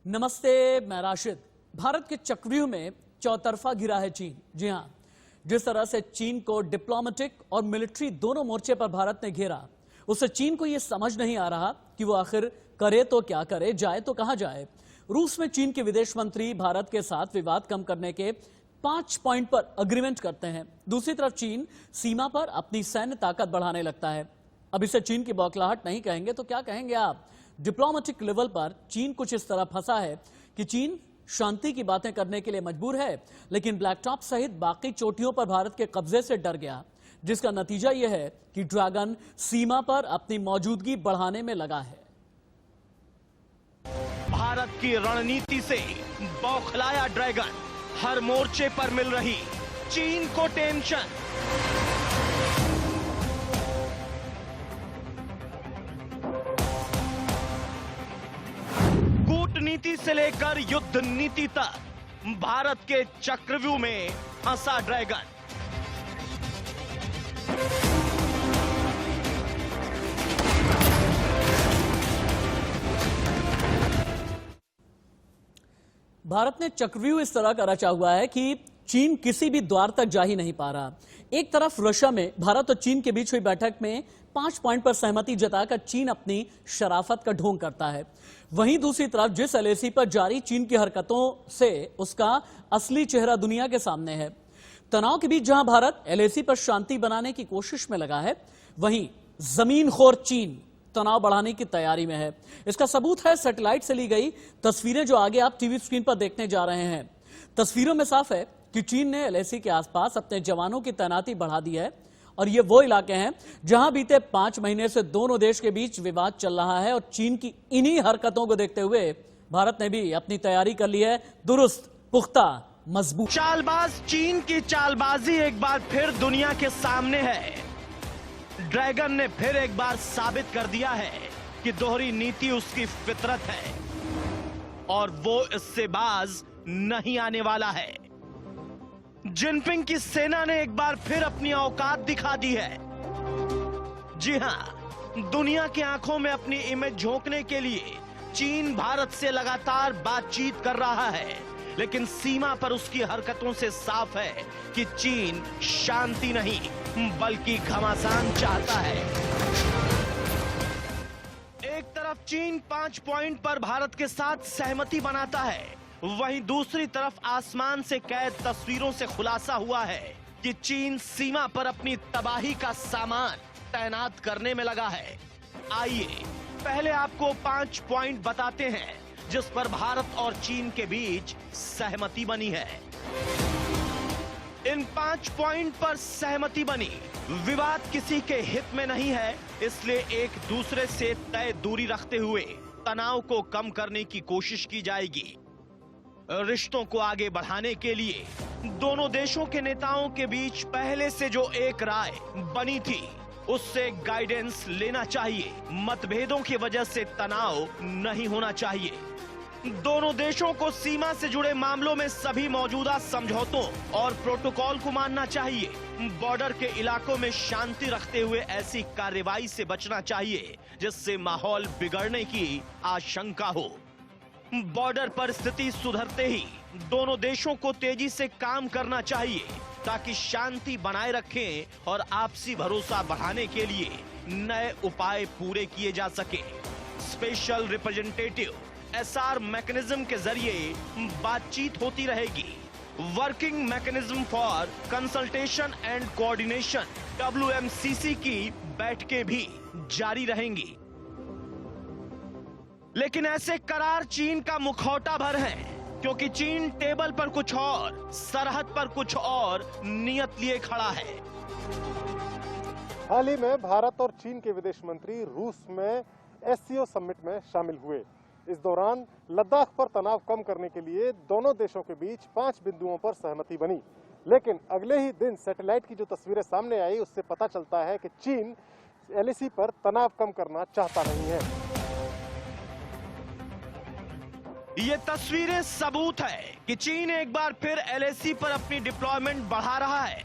नमस्ते, मैं राशिद। भारत के चक्रव्यूह में चौतरफा घिरा है चीन। जी हां, जिस तरह से चीन को डिप्लोमेटिक और मिलिट्री दोनों मोर्चे पर भारत ने घेरा, उससे चीन को यह समझ नहीं आ रहा कि वो आखिर करे तो क्या करे, जाए तो कहां जाए। रूस में चीन के विदेश मंत्री भारत के साथ विवाद कम करने के 5 पॉइंट पर अग्रीमेंट करते हैं। दूसरी तरफ चीन सीमा पर अपनी सैन्य ताकत बढ़ाने लगता है। अब इसे चीन की बौखलाहट नहीं कहेंगे तो क्या कहेंगे आप? डिप्लोमेटिक लेवल पर चीन कुछ इस तरह फंसा है कि चीन शांति की बातें करने के लिए मजबूर है, लेकिन ब्लैक टॉप सहित बाकी चोटियों पर भारत के कब्जे से डर गया, जिसका नतीजा यह है कि ड्रैगन सीमा पर अपनी मौजूदगी बढ़ाने में लगा है। भारत की रणनीति से बौखलाया ड्रैगन, हर मोर्चे पर मिल रही चीन को टेंशन। कूटनीति से लेकर युद्ध नीति तक भारत के चक्रव्यूह में फंसा ड्रैगन। भारत ने चक्रव्यूह इस तरह का रचा हुआ है कि चीन किसी भी द्वार तक जा ही नहीं पा रहा। एक तरफ रशिया में भारत और चीन के बीच हुई बैठक में 5 पॉइंट पर सहमति जताकर चीन अपनी शराफत का ढोंग करता है। वहीं दूसरी तरफ जिस एलएसी पर जारी चीन की हरकतों से उसका असली चेहरा दुनिया के सामने है। तनाव के बीच जहां भारत एलएसी पर शांति बनाने की कोशिश में लगा है, वहीं जमीनखोर चीन तनाव बढ़ाने की तैयारी में है। इसका सबूत है सैटेलाइट से ली गई तस्वीरें जो आगे आप टीवी स्क्रीन पर देखने जा रहे हैं। तस्वीरों में साफ है कि चीन ने एलएसी के आसपास अपने जवानों की तैनाती बढ़ा दी है और ये वो इलाके हैं जहां बीते 5 महीने से दोनों देश के बीच विवाद चल रहा है। और चीन की इन्हीं हरकतों को देखते हुए भारत ने भी अपनी तैयारी कर ली है दुरुस्त, पुख्ता, मजबूत। चालबाज चीन की चालबाजी एक बार फिर दुनिया के सामने है। ड्रैगन ने फिर एक बार साबित कर दिया है कि दोहरी नीति उसकी फितरत है और वो इससे बाज नहीं आने वाला है। जिनपिंग की सेना ने एक बार फिर अपनी औकात दिखा दी है। जी हां, दुनिया की आंखों में अपनी इमेज झोंकने के लिए चीन भारत से लगातार बातचीत कर रहा है, लेकिन सीमा पर उसकी हरकतों से साफ है कि चीन शांति नहीं बल्कि घमासान चाहता है। एक तरफ चीन 5 पॉइंट पर भारत के साथ सहमति बनाता है, वहीं दूसरी तरफ आसमान से कैद तस्वीरों से खुलासा हुआ है कि चीन सीमा पर अपनी तबाही का सामान तैनात करने में लगा है। आइए पहले आपको 5 पॉइंट बताते हैं जिस पर भारत और चीन के बीच सहमति बनी है। इन 5 पॉइंट पर सहमति बनी। विवाद किसी के हित में नहीं है, इसलिए एक दूसरे से तय दूरी रखते हुए तनाव को कम करने की कोशिश की जाएगी। रिश्तों को आगे बढ़ाने के लिए दोनों देशों के नेताओं के बीच पहले से जो एक राय बनी थी उससे गाइडेंस लेना चाहिए। मतभेदों की वजह से तनाव नहीं होना चाहिए। दोनों देशों को सीमा से जुड़े मामलों में सभी मौजूदा समझौतों और प्रोटोकॉल को मानना चाहिए। बॉर्डर के इलाकों में शांति रखते हुए ऐसी कार्रवाई से बचना चाहिए जिससे माहौल बिगड़ने की आशंका हो। बॉर्डर पर स्थिति सुधरते ही दोनों देशों को तेजी से काम करना चाहिए ताकि शांति बनाए रखें और आपसी भरोसा बढ़ाने के लिए नए उपाय पूरे किए जा सके। स्पेशल रिप्रेजेंटेटिव एसआर मैकेनिज्म के जरिए बातचीत होती रहेगी। Working mechanism for consultation and coordination WMCC की बैठकें भी जारी रहेंगी। लेकिन ऐसे करार चीन का मुखौटा भर है, क्योंकि चीन टेबल पर कुछ और, सरहद पर कुछ और नियत लिए खड़ा है। हाल ही में भारत और चीन के विदेश मंत्री रूस में SCO समिट में शामिल हुए। इस दौरान लद्दाख पर तनाव कम करने के लिए दोनों देशों के बीच 5 बिंदुओं पर सहमति बनी। लेकिन अगले ही दिन सैटेलाइट की जो तस्वीरें सामने आई उससे पता चलता है कि चीन LAC पर तनाव कम करना चाहता नहीं है। ये तस्वीरें सबूत है कि चीन एक बार फिर LAC पर अपनी डिप्लॉयमेंट बढ़ा रहा है।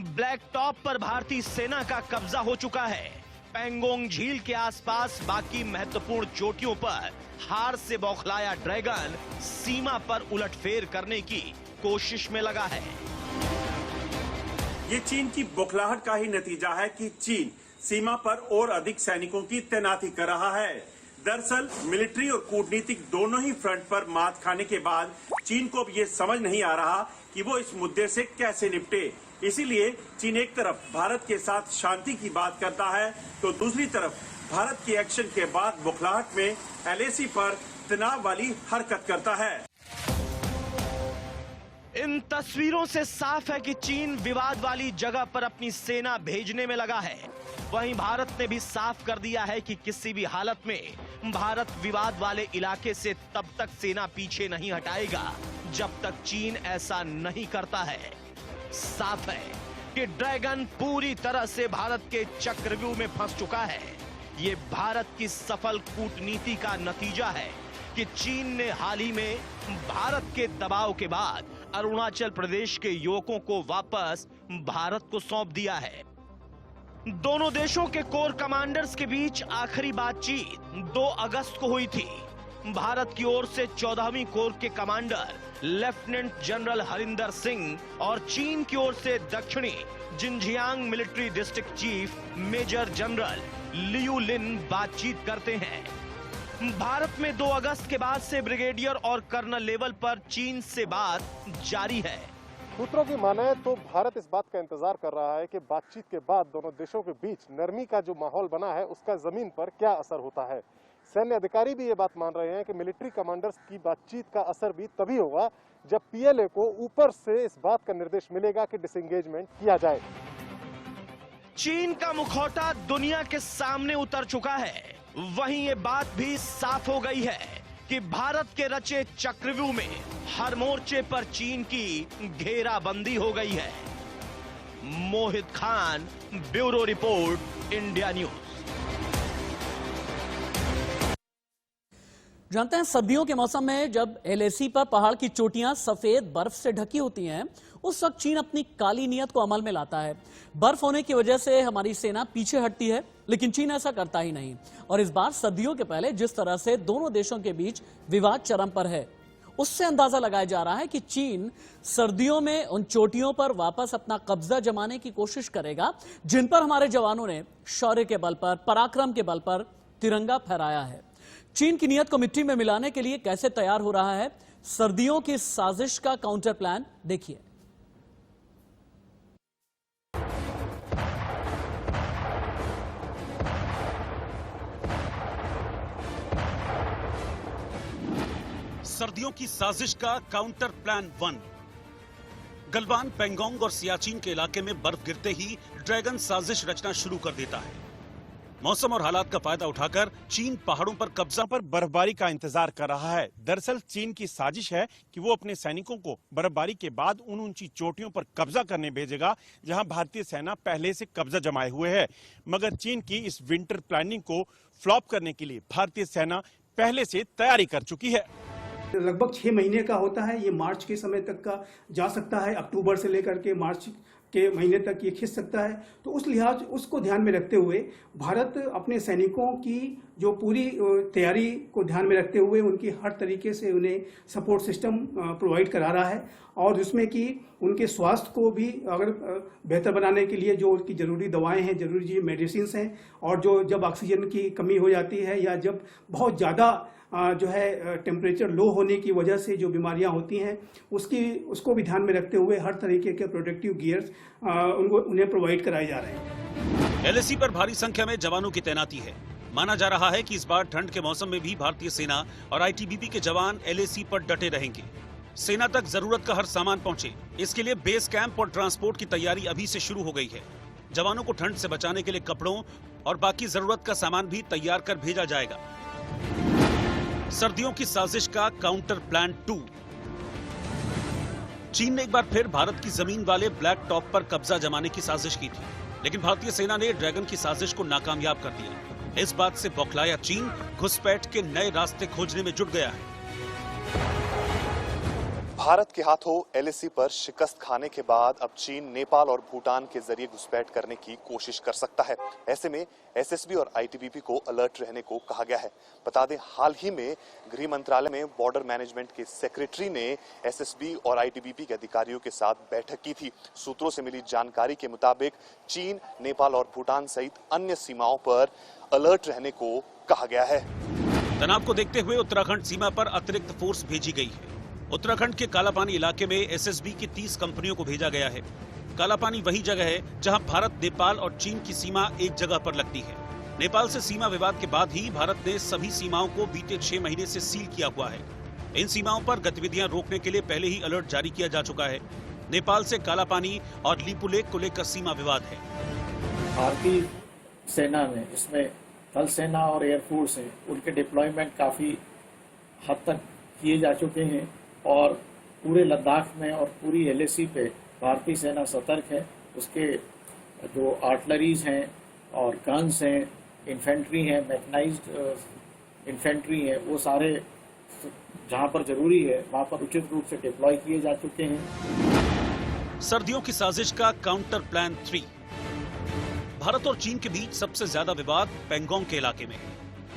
ब्लैक टॉप पर भारतीय सेना का कब्जा हो चुका है। पैंगोंग झील के आसपास बाकी महत्वपूर्ण चोटियों पर हार से बौखलाया ड्रैगन सीमा पर उलटफेर करने की कोशिश में लगा है। ये चीन की बौखलाहट का ही नतीजा है कि चीन सीमा पर और अधिक सैनिकों की तैनाती कर रहा है। दरअसल मिलिट्री और कूटनीतिक दोनों ही फ्रंट पर मात खाने के बाद चीन को अब ये समझ नहीं आ रहा कि वो इस मुद्दे से कैसे निपटे। इसीलिए चीन एक तरफ भारत के साथ शांति की बात करता है तो दूसरी तरफ भारत के एक्शन के बाद बौखलाहट में LAC पर तनाव वाली हरकत करता है। इन तस्वीरों से साफ है कि चीन विवाद वाली जगह पर अपनी सेना भेजने में लगा है। वहीं भारत ने भी साफ कर दिया है कि किसी भी हालत में भारत विवाद वाले इलाके से तब तक सेना पीछे नहीं हटाएगा जब तक चीन ऐसा नहीं करता है। साफ है कि ड्रैगन पूरी तरह से भारत के चक्रव्यूह में फंस चुका है। ये भारत की सफल कूटनीति का नतीजा है कि चीन ने हाल ही में भारत के दबाव के बाद अरुणाचल प्रदेश के युवकों को वापस भारत को सौंप दिया है। दोनों देशों के कोर कमांडर्स के बीच आखिरी बातचीत 2 अगस्त को हुई थी। भारत की ओर से 14वीं कोर के commander lieutenant general Harinder Singh और चीन की ओर से दक्षिणी Xinjiang military district chief major general Liu Lin बातचीत करते हैं। भारत में 2 अगस्त के बाद से ब्रिगेडियर और कर्नल लेवल पर चीन से बात जारी है। सूत्रों की माने तो भारत इस बात का इंतजार कर रहा है कि बातचीत के बाद दोनों देशों के बीच नरमी का जो माहौल बना है उसका जमीन पर क्या असर होता है। सैन्य अधिकारी भी ये बात मान रहे हैं कि मिलिट्री कमांडर्स की बातचीत का असर भी तभी होगा जब PLA को ऊपर से इस बात का निर्देश मिलेगा कि डिसएंगेजमेंट किया जाए। चीन का मुखौटा दुनिया के सामने उतर चुका है। वहीं ये बात भी साफ हो गई है कि भारत के रचे चक्रव्यूह में हर मोर्चे पर चीन की घेराबंदी हो गई है। Mohit Khan, bureau report, India news. जानते हैं सर्दियों के मौसम में जब LAC पर पहाड़ की चोटियां सफेद बर्फ से ढकी होती हैं, उस वक्त चीन अपनी काली नीयत को अमल में लाता है। बर्फ होने की वजह से हमारी सेना पीछे हटती है, लेकिन चीन ऐसा करता ही नहीं। और इस बार सर्दियों के पहले जिस तरह से दोनों देशों के बीच विवाद चरम पर है, उससे अंदाजा लगाया जा रहा है कि चीन सर्दियों में उन चोटियों पर वापस अपना कब्जा जमाने की कोशिश करेगा जिन पर हमारे जवानों ने शौर्य के बल पर, पराक्रम के बल पर तिरंगा फहराया है। चीन की नीयत को मिट्टी में मिलाने के लिए कैसे तैयार हो रहा है सर्दियों की साजिश का काउंटर प्लान, देखिए। सर्दियों की साजिश का काउंटर प्लान 1। गलवान, पैंगोंग और सियाचिन के इलाके में बर्फ गिरते ही ड्रैगन साजिश रचना शुरू कर देता है। मौसम और हालात का फायदा उठाकर चीन पहाड़ों पर कब्जा पर बर्फबारी का इंतजार कर रहा है। दरअसल चीन की साजिश है कि वो अपने सैनिकों को बर्फबारी के बाद उन ऊंची चोटियों पर कब्जा करने भेजेगा जहां भारतीय सेना पहले से कब्जा जमाए हुए है। मगर चीन की इस विंटर प्लानिंग को फ्लॉप करने के लिए भारतीय सेना पहले से तैयारी कर चुकी है। लगभग 6 महीने का होता है। ये मार्च के समय तक का जा सकता है, अक्टूबर से लेकर के मार्च के महीने तक ये खिंच सकता है। तो उस लिहाज उसको ध्यान में रखते हुए भारत अपने सैनिकों की जो पूरी तैयारी को ध्यान में रखते हुए उनकी हर तरीके से उन्हें सपोर्ट सिस्टम प्रोवाइड करा रहा है और जिसमें कि उनके स्वास्थ्य को भी अगर बेहतर बनाने के लिए जो उनकी ज़रूरी दवाएं हैं, ज़रूरी मेडिसिन हैं और जो जब ऑक्सीजन की कमी हो जाती है या जब बहुत ज़्यादा जो है टेम्परेचर लो होने की वजह से जो बीमारियां होती हैं उसको भी ध्यान में रखते हुए हर तरीके के प्रोटेक्टिव गियर्स उन्हें प्रोवाइड कराए जा रहे हैं। LAC पर भारी संख्या में जवानों की तैनाती है। माना जा रहा है कि इस बार ठंड के मौसम में भी भारतीय सेना और ITBP के जवान LAC पर डटे रहेंगे। सेना तक जरूरत का हर सामान पहुंचे, इसके लिए बेस कैंप और ट्रांसपोर्ट की तैयारी अभी से शुरू हो गई है। जवानों को ठंड से बचाने के लिए कपड़ों और बाकी जरूरत का सामान भी तैयार कर भेजा जाएगा। सर्दियों की साजिश का काउंटर प्लान 2। चीन ने एक बार फिर भारत की जमीन वाले ब्लैक टॉप पर कब्जा जमाने की साजिश की थी, लेकिन भारतीय सेना ने ड्रैगन की साजिश को नाकामयाब कर दिया। इस बात से बौखलाया चीन घुसपैठ के नए रास्ते खोजने में जुट गया है। भारत के हाथों एलएसी पर शिकस्त खाने के बाद अब चीन नेपाल और भूटान के जरिए घुसपैठ करने की कोशिश कर सकता है। ऐसे में एसएसबी और आईटीबीपी को अलर्ट रहने को कहा गया है। बता दें, हाल ही में गृह मंत्रालय में बॉर्डर मैनेजमेंट के सेक्रेटरी ने एसएसबी और आईटीबीपी के अधिकारियों के साथ बैठक की थी। सूत्रों से मिली जानकारी के मुताबिक चीन, नेपाल और भूटान सहित अन्य सीमाओं पर अलर्ट रहने को कहा गया है। तनाव को देखते हुए उत्तराखंड सीमा पर अतिरिक्त फोर्स भेजी गई है। उत्तराखंड के कालापानी इलाके में एसएसबी की 30 कंपनियों को भेजा गया है। कालापानी वही जगह है जहां भारत, नेपाल और चीन की सीमा एक जगह पर लगती है। नेपाल से सीमा विवाद के बाद ही भारत ने सभी सीमाओं को बीते 6 महीने से सील किया हुआ है। इन सीमाओं पर गतिविधियां रोकने के लिए पहले ही अलर्ट जारी किया जा चुका है। नेपाल से कालापानी और लिपुलेक को लेकर सीमा विवाद है। भारतीय सेना में इसमें थल सेना और एयरफोर्स है, उनके डिप्लॉयमेंट काफी हद तक किए जा चुके हैं और पूरे लद्दाख में और पूरी एलएसी पे भारतीय सेना सतर्क है। उसके जो आर्टिलरीज हैं और गन्स हैं, इन्फेंट्री हैं, मैकेनाइज्ड इन्फेंट्री है, वो सारे जहां पर जरूरी है वहां पर उचित रूप से डिप्लॉय किए जा चुके हैं। सर्दियों की साजिश का काउंटर प्लान 3। भारत और चीन के बीच सबसे ज्यादा विवाद पेंगोंग के इलाके में है।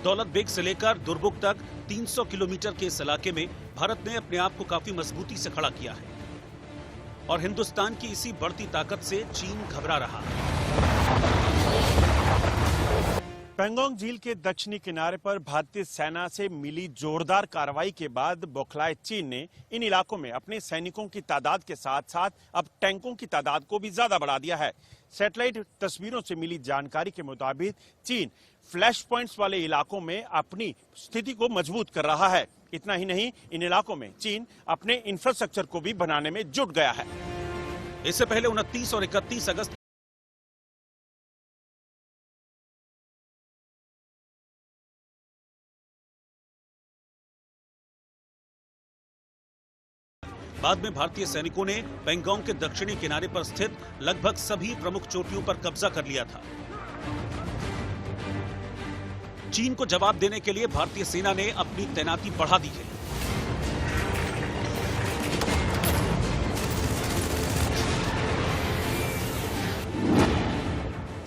दौलत बेग से लेकर दुर्बुक तक 300 किलोमीटर के इस इलाके में भारत ने अपने आप को काफी मजबूती से खड़ा किया है और हिंदुस्तान की इसी बढ़ती ताकत से चीन घबरा रहा है। पेंगोंग झील के दक्षिणी किनारे पर भारतीय सेना से मिली जोरदार कार्रवाई के बाद बौखलाए चीन ने इन इलाकों में अपने सैनिकों की तादाद के साथ साथ अब टैंकों की तादाद को भी ज्यादा बढ़ा दिया है। सैटेलाइट तस्वीरों से मिली जानकारी के मुताबिक चीन फ्लैश पॉइंट्स वाले इलाकों में अपनी स्थिति को मजबूत कर रहा है। इतना ही नहीं, इन इलाकों में चीन अपने इंफ्रास्ट्रक्चर को भी बनाने में जुट गया है। इससे पहले 29 और 31 अगस्त बाद में भारतीय सैनिकों ने पेंगोंग के दक्षिणी किनारे पर स्थित लगभग सभी प्रमुख चोटियों पर कब्जा कर लिया था। चीन को जवाब देने के लिए भारतीय सेना ने अपनी तैनाती बढ़ा दी है।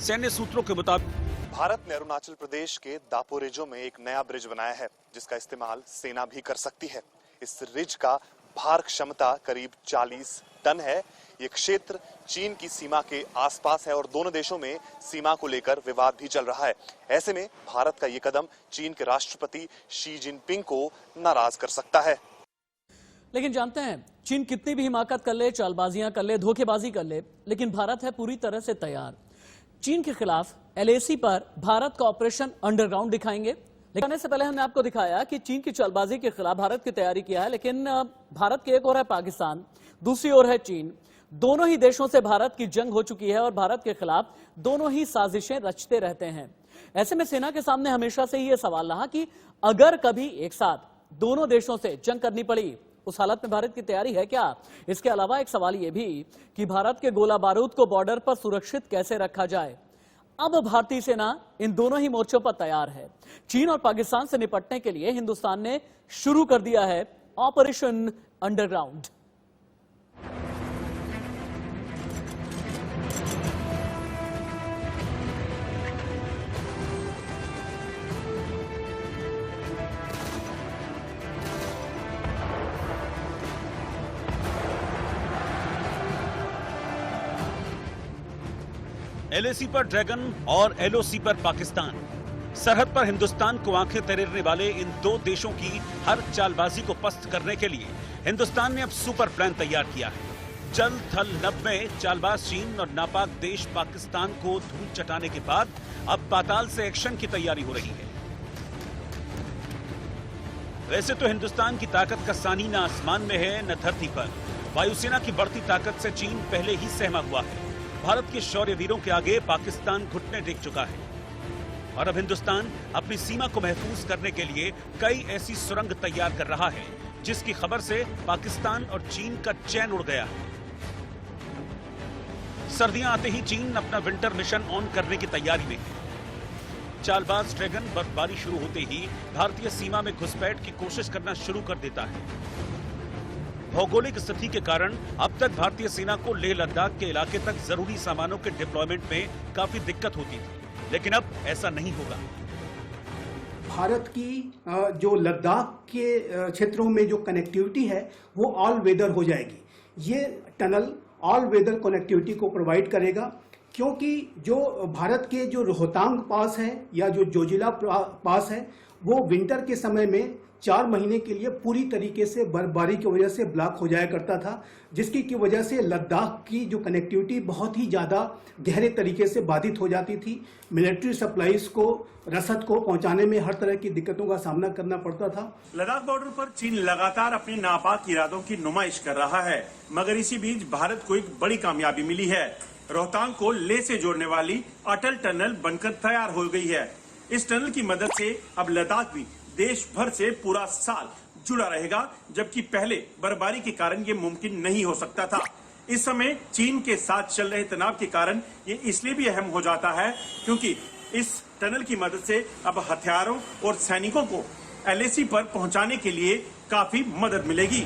सैन्य सूत्रों के मुताबिक भारत ने अरुणाचल प्रदेश के दापोरिजो में एक नया ब्रिज बनाया है, जिसका इस्तेमाल सेना भी कर सकती है। इस रिज का भार क्षमता करीब 40 टन है। ये क्षेत्र चीन की सीमा के आसपास है और दोनों देशों में सीमा को लेकर विवाद भी चल रहा है। ऐसे में भारत का ये कदम चीन के राष्ट्रपति शी जिनपिंग को नाराज कर सकता है। लेकिन जानते हैं, चीन कितनी भी हिमाकत कर ले, चालबाजियां कर ले, धोखेबाजी कर ले, लेकिन भारत है पूरी तरह से तैयार। चीन के खिलाफ एलएसी पर भारत का ऑपरेशन अंडरग्राउंड दिखाएंगे। लेकिन इससे पहले हमने आपको दिखाया कि चीन की चालबाजी के खिलाफ भारत की तैयारी किया है, लेकिन भारत के एक ओर है पाकिस्तान, दूसरी ओर है चीन। दोनों ही देशों से भारत की जंग हो चुकी है और भारत के खिलाफ दोनों ही साजिशें रचते रहते हैं। ऐसे में सेना के सामने हमेशा से ही यह सवाल रहा कि अगर कभी एक साथ दोनों देशों से जंग करनी पड़ी, उस हालत में भारत की तैयारी है क्या? इसके अलावा एक सवाल यह भी कि भारत के गोला बारूद को बॉर्डर पर सुरक्षित कैसे रखा जाए। अब भारतीय सेना इन दोनों ही मोर्चों पर तैयार है। चीन और पाकिस्तान से निपटने के लिए हिंदुस्तान ने शुरू कर दिया है ऑपरेशन अंडरग्राउंड। एलएसी पर ड्रैगन और एलओसी पर पाकिस्तान। सरहद पर हिंदुस्तान को आंखें तरेरने वाले इन दो देशों की हर चालबाजी को पस्त करने के लिए हिंदुस्तान ने अब सुपर प्लान तैयार किया है। जल थल नभ में चालबाज चीन और नापाक देश पाकिस्तान को धूल चटाने के बाद अब पाताल से एक्शन की तैयारी हो रही है। वैसे तो हिंदुस्तान की ताकत का सानी न आसमान में है न धरती पर। वायुसेना की बढ़ती ताकत से चीन पहले ही सहमा हुआ है। भारत के शौर्य वीरों के आगे पाकिस्तान घुटने टेक चुका है और अब हिंदुस्तान अपनी सीमा को महफूज करने के लिए कई ऐसी सुरंग तैयार कर रहा है जिसकी खबर से पाकिस्तान और चीन का चैन उड़ गया है। सर्दियां आते ही चीन अपना विंटर मिशन ऑन करने की तैयारी में है। चालबाज ड्रैगन बर्फबारी शुरू होते ही भारतीय सीमा में घुसपैठ की कोशिश करना शुरू कर देता है। भौगोलिक स्थिति के कारण अब तक भारतीय सेना को लेह लद्दाख के इलाके तक जरूरी सामानों के डिप्लॉयमेंट में काफी दिक्कत होती थी, लेकिन अब ऐसा नहीं होगा। भारत की जो लद्दाख के क्षेत्रों में जो कनेक्टिविटी है वो ऑल वेदर हो जाएगी। ये टनल ऑल वेदर कनेक्टिविटी को प्रोवाइड करेगा, क्योंकि जो भारत के जो रोहतांग पास है या जो जोजिला पास है वो विंटर के समय में 4 महीने के लिए पूरी तरीके से बर्फबारी की वजह से ब्लॉक हो जाया करता था, जिसकी की वजह से लद्दाख की जो कनेक्टिविटी बहुत ही ज़्यादा गहरे तरीके से बाधित हो जाती थी। मिलिट्री सप्लाईज को, रसद को पहुंचाने में हर तरह की दिक्कतों का सामना करना पड़ता था। लद्दाख बॉर्डर पर चीन लगातार अपने नापाक इरादों की नुमाइश कर रहा है, मगर इसी बीच भारत को एक बड़ी कामयाबी मिली है। रोहतांग को लेह से जोड़ने वाली अटल टनल बनकर तैयार हो गई है। इस टनल की मदद से अब लद्दाख भी देश भर से पूरा साल जुड़ा रहेगा, जबकि पहले बर्फबारी के कारण ये मुमकिन नहीं हो सकता था। इस समय चीन के साथ चल रहे तनाव के कारण ये इसलिए भी अहम हो जाता है क्योंकि इस टनल की मदद से अब हथियारों और सैनिकों को LAC पर पहुंचाने के लिए काफी मदद मिलेगी।